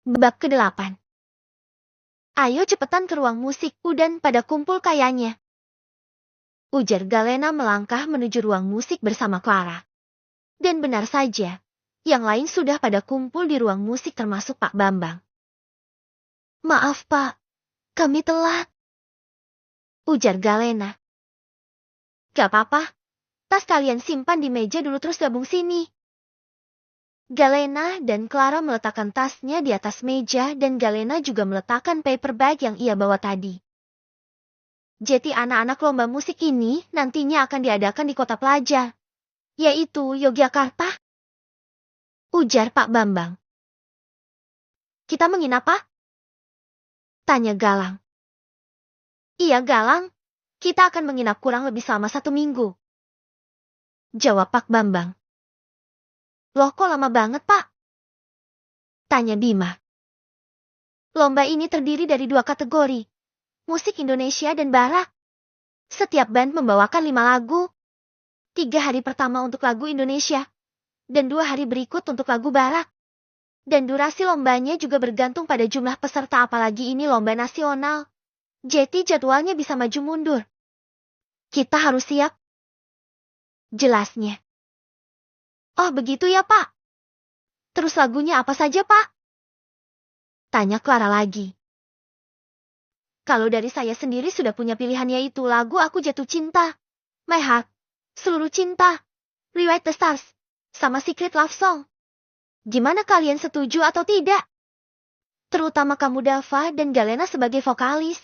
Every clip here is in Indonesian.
Bab ke-8. Ayo cepetan ke ruang musik, udan pada kumpul kayaknya. Ujar Galena melangkah menuju ruang musik bersama Clara. Dan benar saja, yang lain sudah pada kumpul di ruang musik termasuk Pak Bambang. Maaf Pak, kami telat. Ujar Galena. Gak apa-apa, tas kalian simpan di meja dulu terus gabung sini. Galena dan Clara meletakkan tasnya di atas meja dan Galena juga meletakkan paper bag yang ia bawa tadi. Jadi anak-anak lomba musik ini nantinya akan diadakan di kota pelajar, yaitu Yogyakarta. Ujar Pak Bambang. Kita menginap Pak? Tanya Galang. Iya Galang, kita akan menginap kurang lebih selama 1 minggu. Jawab Pak Bambang. Loh kok lama banget Pak? Tanya Bima. Lomba ini terdiri dari 2 kategori, musik Indonesia dan Barat. Setiap band membawakan 5 lagu. 3 hari pertama untuk lagu Indonesia, dan 2 hari berikut untuk lagu Barat. Dan durasi lombanya juga bergantung pada jumlah peserta apalagi ini lomba nasional. Jadi jadwalnya bisa maju mundur. Kita harus siap. Jelasnya. Oh begitu ya Pak. Terus lagunya apa saja Pak? Tanya Clara lagi. Kalau dari saya sendiri sudah punya pilihan yaitu lagu Aku Jatuh Cinta, My Heart, Seluruh Cinta, Rewrite the Stars, sama Secret Love Song. Gimana kalian setuju atau tidak? Terutama kamu Dava dan Galena sebagai vokalis.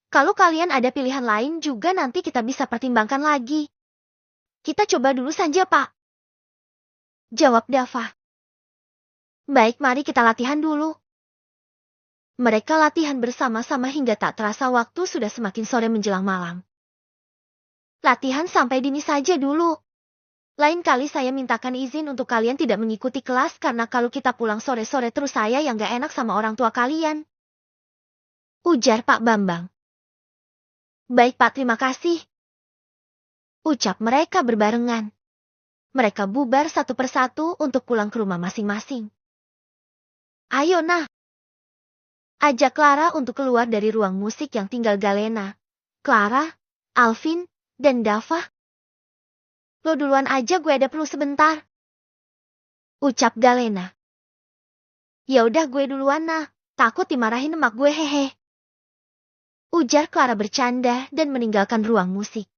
Kalau kalian ada pilihan lain juga nanti kita bisa pertimbangkan lagi. Kita coba dulu saja Pak. Jawab Dava. Baik mari kita latihan dulu. Mereka latihan bersama-sama hingga tak terasa waktu sudah semakin sore menjelang malam. Latihan sampai dini saja dulu. Lain kali saya mintakan izin untuk kalian tidak mengikuti kelas karena kalau kita pulang sore-sore terus saya yang gak enak sama orang tua kalian. Ujar Pak Bambang. Baik Pak terima kasih. Ucap mereka berbarengan. Mereka bubar satu persatu untuk pulang ke rumah masing-masing. Ayo nah. Ajak Clara untuk keluar dari ruang musik yang tinggal Galena, Clara, Alvin, dan Dava. Lo duluan aja gue ada perlu sebentar. Ucap Galena. Ya udah gue duluan nah, takut dimarahin emak gue hehe. Ujar Clara bercanda dan meninggalkan ruang musik.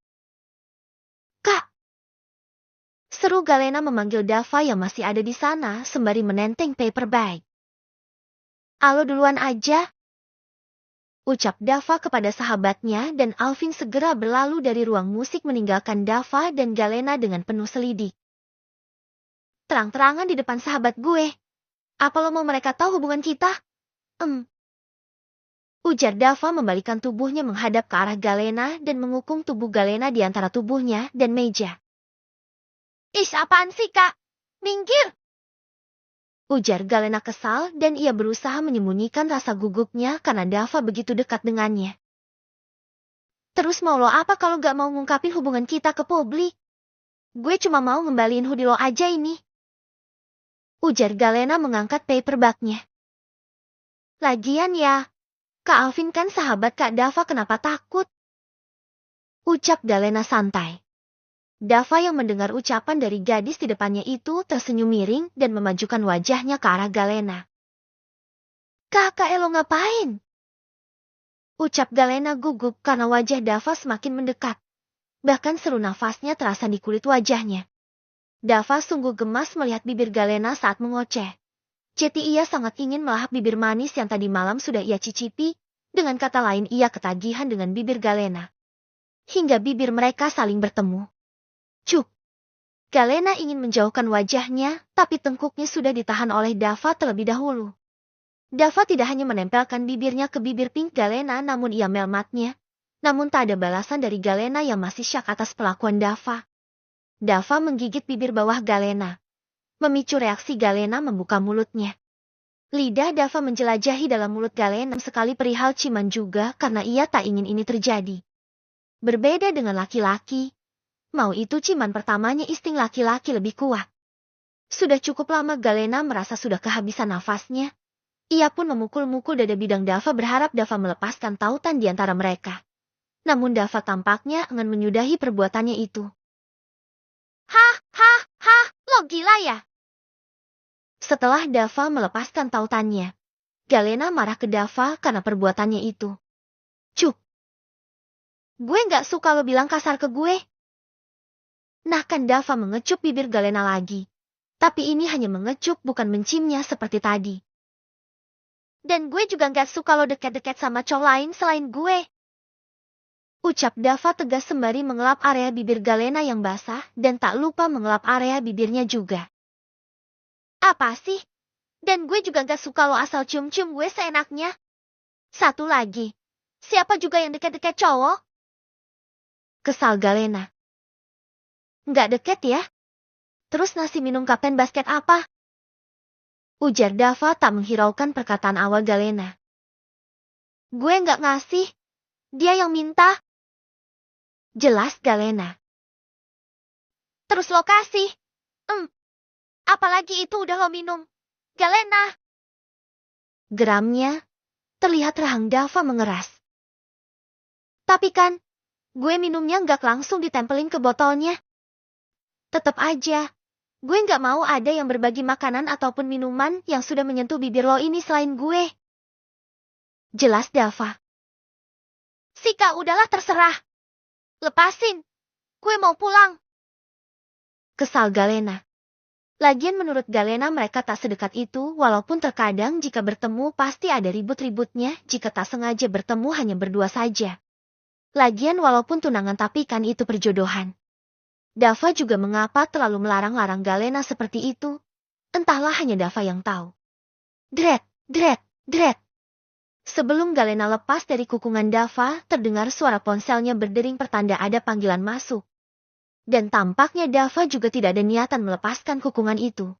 Kak! Seru Galena memanggil Dava yang masih ada di sana sembari menenteng paper bag. Alo duluan aja. Ucap Dava kepada sahabatnya dan Alvin segera berlalu dari ruang musik meninggalkan Dava dan Galena dengan penuh selidik. Terang-terangan di depan sahabat gue. Apa lo mau mereka tahu hubungan kita? Ujar Dava membalikan tubuhnya menghadap ke arah Galena dan mengukung tubuh Galena di antara tubuhnya dan meja. Ish apaan sih kak? Minggir! Ujar Galena kesal dan ia berusaha menyembunyikan rasa gugupnya karena Dava begitu dekat dengannya. Terus mau lo apa kalau gak mau ngungkapin hubungan kita ke publik? Gue cuma mau ngembaliin hoodie lo aja ini. Ujar Galena mengangkat paper bag-nya. Lagian ya, Kak Alvin kan sahabat Kak Dava kenapa takut? Ucap Galena santai. Dava yang mendengar ucapan dari gadis di depannya itu tersenyum miring dan memajukan wajahnya ke arah Galena. Kakak Elo ngapain? Ucap Galena gugup karena wajah Dava semakin mendekat. Bahkan seru nafasnya terasa di kulit wajahnya. Dava sungguh gemas melihat bibir Galena saat mengoceh. Jadi ia sangat ingin melahap bibir manis yang tadi malam sudah ia cicipi, dengan kata lain ia ketagihan dengan bibir Galena. Hingga bibir mereka saling bertemu. Cuk! Galena ingin menjauhkan wajahnya, tapi tengkuknya sudah ditahan oleh Dava terlebih dahulu. Dava tidak hanya menempelkan bibirnya ke bibir pink Galena namun ia melmatnya. Namun tak ada balasan dari Galena yang masih syak atas pelakuan Dava. Dava menggigit bibir bawah Galena. Memicu reaksi Galena membuka mulutnya. Lidah Dava menjelajahi dalam mulut Galena sekali perihal ciuman juga karena ia tak ingin ini terjadi. Berbeda dengan laki-laki. Mau itu ciuman pertamanya insting laki-laki lebih kuat. Sudah cukup lama Galena merasa sudah kehabisan nafasnya. Ia pun memukul-mukul dada bidang Dava berharap Dava melepaskan tautan di antara mereka. Namun Dava tampaknya enggan menyudahi perbuatannya itu. Hah, hah, hah, lo gila ya? Setelah Dava melepaskan tautannya, Galena marah ke Dava karena perbuatannya itu. Cuk, gue nggak suka lo bilang kasar ke gue. Nah kan Dava mengecup bibir Galena lagi. Tapi ini hanya mengecup bukan menciumnya seperti tadi. Dan gue juga nggak suka lo dekat-dekat sama cowok lain selain gue. Ucap Dava tegas sembari mengelap area bibir Galena yang basah dan tak lupa mengelap area bibirnya juga. Apa sih? Dan gue juga nggak suka lo asal cium-cium gue seenaknya. Satu lagi, siapa juga yang dekat-dekat cowok? Kesal Galena. Nggak deket ya? Terus nasi minum kapten basket apa? Ujar Dava tak menghiraukan perkataan awal Galena. Gue nggak ngasih. Dia yang minta. Jelas Galena. Terus lo kasih. Apalagi itu udah lo minum. Galena. Geramnya, terlihat rahang Dava mengeras. Tapi kan, gue minumnya nggak langsung ditempelin ke botolnya. Tetap aja. Gue nggak mau ada yang berbagi makanan ataupun minuman yang sudah menyentuh bibir lo ini selain gue. Jelas Dava. Sika, udahlah terserah. Lepasin. Gue mau pulang. Kesal Galena. Lagian menurut Galena mereka tak sedekat itu walaupun terkadang jika bertemu pasti ada ribut-ributnya jika tak sengaja bertemu hanya berdua saja. Lagian walaupun tunangan tapi kan itu perjodohan. Dava juga mengapa terlalu melarang-larang Galena seperti itu. Entahlah hanya Dava yang tahu. Dret, dret, dret. Sebelum Galena lepas dari kukungan Dava, terdengar suara ponselnya berdering pertanda ada panggilan masuk. Dan tampaknya Dava juga tidak ada niatan melepaskan kukungan itu.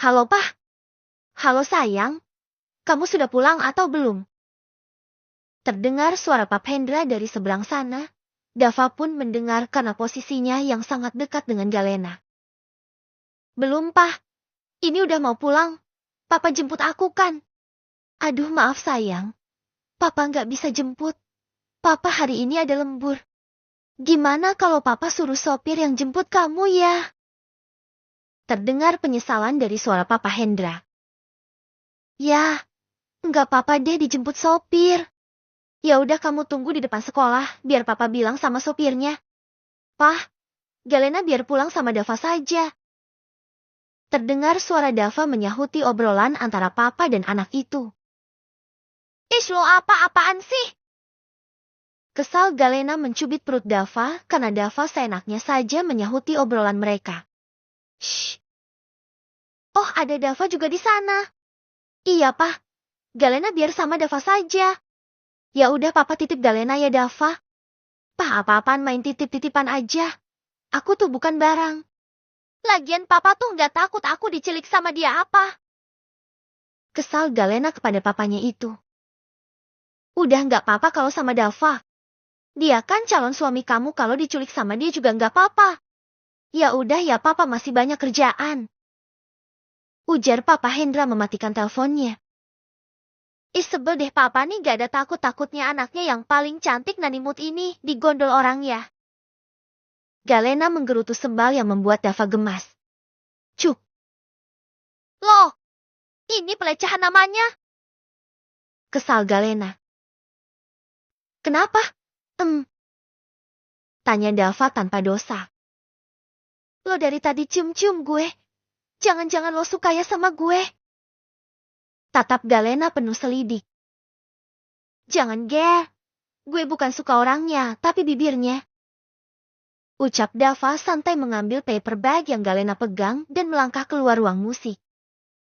Halo Pak. Halo sayang. Kamu sudah pulang atau belum? Terdengar suara Pak Hendra dari seberang sana. Dava pun mendengar karena posisinya yang sangat dekat dengan Galena. Belum, Pak. Ini udah mau pulang. Papa jemput aku kan? Aduh, maaf sayang. Papa nggak bisa jemput. Papa hari ini ada lembur. Gimana kalau Papa suruh sopir yang jemput kamu ya? Terdengar penyesalan dari suara Papa Hendra. Ya, nggak apa-apa deh dijemput sopir. Ya udah kamu tunggu di depan sekolah, biar Papa bilang sama sopirnya. Pah, Galena biar pulang sama Dava saja. Terdengar suara Dava menyahuti obrolan antara Papa dan anak itu. Ish lo apa-apaan sih? Kesal Galena mencubit perut Dava karena Dava seenaknya saja menyahuti obrolan mereka. Shh. Oh ada Dava juga di sana. Iya Pak, Galena biar sama Dava saja. Ya udah Papa titip Galena ya Dava. Pak apa-apaan main titip-titipan aja. Aku tuh bukan barang. Lagian Papa tuh nggak takut aku diculik sama dia apa. Kesal Galena kepada papanya itu. Udah nggak apa-apa kalau sama Dava. Dia kan calon suami kamu, kalau diculik sama dia juga nggak apa-apa. Ya udah ya Papa masih banyak kerjaan. Ujar Papa Hendra mematikan teleponnya. Sebel deh Papa nih gak ada takut-takutnya anaknya yang paling cantik Nanimut ini digondol orang ya. Galena menggerutu sembal yang membuat Dava gemas. Cuk. Loh, ini pelecehan namanya. Kesal Galena. Kenapa? Tanya Dava tanpa dosa. Lo dari tadi cium-cium gue. Jangan-jangan lo suka ya sama gue. Tatap Galena penuh selidik. Jangan ger. Gue bukan suka orangnya, tapi bibirnya. Ucap Dava santai mengambil paper bag yang Galena pegang dan melangkah keluar ruang musik.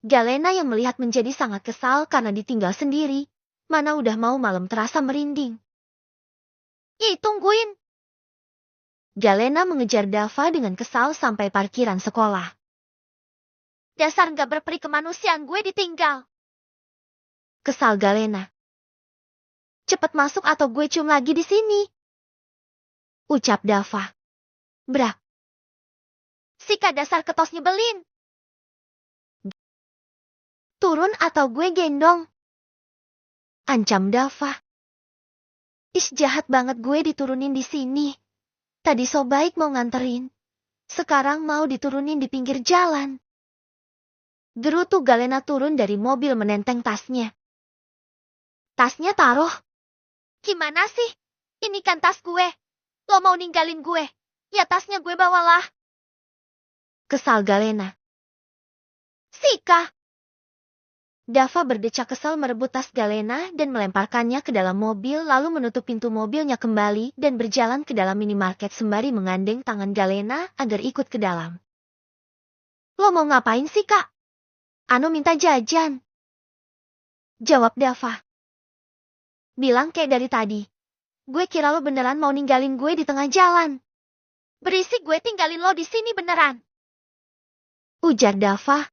Galena yang melihat menjadi sangat kesal karena ditinggal sendiri. Mana udah mau malam terasa merinding. Ih tungguin. Galena mengejar Dava dengan kesal sampai parkiran sekolah. Dasar gak berperi kemanusiaan gue ditinggal. Kesal Galena. Cepet masuk atau gue cium lagi di sini. Ucap Dava. Brak. Sika dasar ketos nyebelin. Turun atau gue gendong. Ancam Dava. Jahat banget gue diturunin di sini. Tadi so baik mau nganterin. Sekarang mau diturunin di pinggir jalan. Gerutu Galena turun dari mobil menenteng tasnya. Tasnya taruh. Gimana sih? Ini kan tas gue. Lo mau ninggalin gue? Ya tasnya gue bawalah. Kesal Galena. Sika. Dava berdecak kesal merebut tas Galena dan melemparkannya ke dalam mobil lalu menutup pintu mobilnya kembali dan berjalan ke dalam minimarket sembari menggandeng tangan Galena agar ikut ke dalam. Lo mau ngapain sih, Kak? Ano minta jajan. Jawab Dava. Bilang kayak dari tadi. Gue kira lo beneran mau ninggalin gue di tengah jalan. Berisik gue tinggalin lo di sini beneran. Ujar Dava.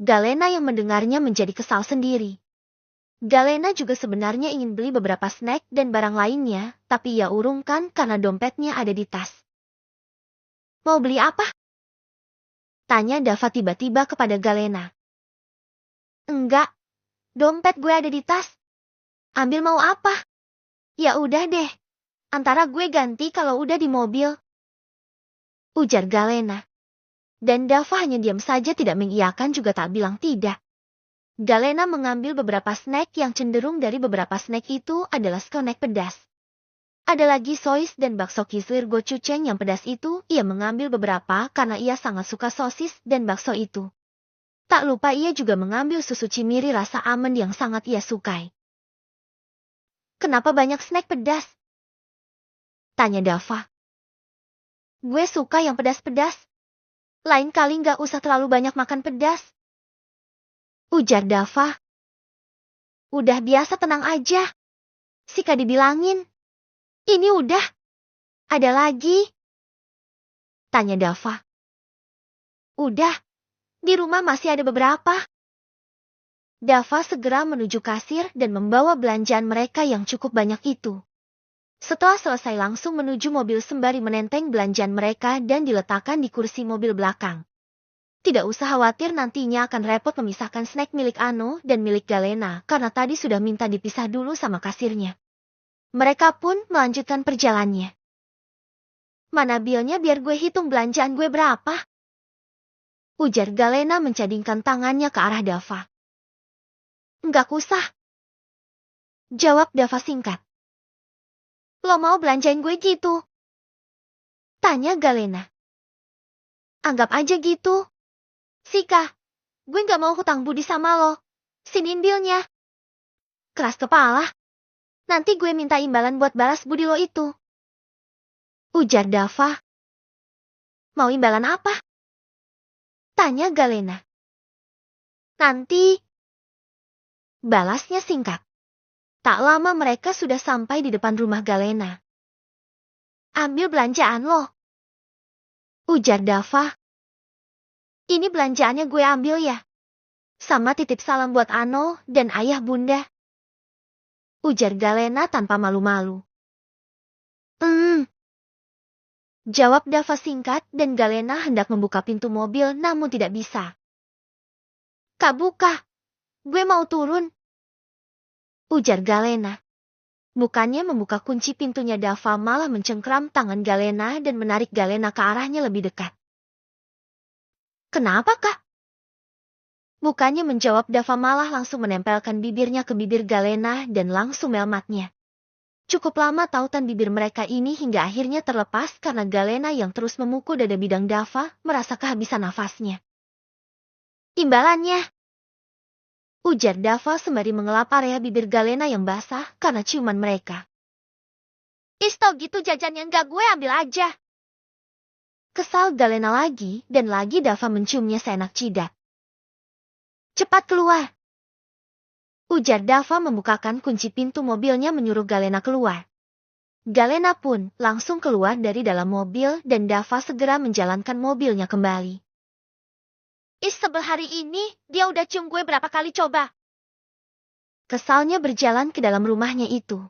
Galena yang mendengarnya menjadi kesal sendiri. Galena juga sebenarnya ingin beli beberapa snack dan barang lainnya, tapi ia urungkan karena dompetnya ada di tas. Mau beli apa? Tanya Dava tiba-tiba kepada Galena. Enggak, dompet gue ada di tas. Ambil mau apa? Ya udah deh, antara gue ganti kalau udah di mobil. Ujar Galena. Dan Dava hanya diam saja tidak mengiyakan juga tak bilang tidak. Galena mengambil beberapa snack yang cenderung dari beberapa snack itu adalah skonek pedas. Ada lagi sosis dan bakso kiswir gochujang yang pedas itu ia mengambil beberapa karena ia sangat suka sosis dan bakso itu. Tak lupa ia juga mengambil susu cimiri rasa almond yang sangat ia sukai. Kenapa banyak snack pedas? Tanya Dava. Gue suka yang pedas-pedas. Lain kali nggak usah terlalu banyak makan pedas. Ujar Dava. Udah biasa tenang aja. Sika dibilangin. Ini udah. Ada lagi? Tanya Dava. Udah. Di rumah masih ada beberapa. Dava segera menuju kasir dan membawa belanjaan mereka yang cukup banyak itu. Setelah selesai langsung menuju mobil sembari menenteng belanjaan mereka dan diletakkan di kursi mobil belakang. Tidak usah khawatir nantinya akan repot memisahkan snack milik Ano dan milik Galena karena tadi sudah minta dipisah dulu sama kasirnya. Mereka pun melanjutkan perjalanannya. Mana bilnya biar gue hitung belanjaan gue berapa? Ujar Galena mencadingkan tangannya ke arah Dava. Enggak usah. Jawab Dava singkat. Lo mau belanjain gue gitu? Tanya Galena. Anggap aja gitu. Sika, gue gak mau hutang budi sama lo. Siniin bilnya. Keras kepala. Nanti gue minta imbalan buat balas budi lo itu. Ujar Dava. Mau imbalan apa? Tanya Galena. Nanti. Balasnya singkat. Tak lama mereka sudah sampai di depan rumah Galena. Ambil belanjaan lo. Ujar Dava. Ini belanjaannya gue ambil ya. Sama titip salam buat Ano dan ayah bunda. Ujar Galena tanpa malu-malu. Jawab Dava singkat dan Galena hendak membuka pintu mobil namun tidak bisa. Kak buka. Gue mau turun. Ujar Galena. Bukannya membuka kunci pintunya Dava malah mencengkram tangan Galena dan menarik Galena ke arahnya lebih dekat. Kenapa kak? Bukannya menjawab Dava malah langsung menempelkan bibirnya ke bibir Galena dan langsung melmatnya. Cukup lama tautan bibir mereka ini hingga akhirnya terlepas karena Galena yang terus memukul dada bidang Dava merasa kehabisan nafasnya. Imbalannya. Ujar Dava sembari mengelap area bibir Galena yang basah karena ciuman mereka. Tau gitu jajan yang gak gue ambil aja. Kesal Galena lagi dan lagi Dava menciumnya seenak jidat. Cepat keluar. Ujar Dava membukakan kunci pintu mobilnya menyuruh Galena keluar. Galena pun langsung keluar dari dalam mobil dan Dava segera menjalankan mobilnya kembali. Sebel hari ini, dia udah cium gue berapa kali coba. Kesalnya berjalan ke dalam rumahnya itu.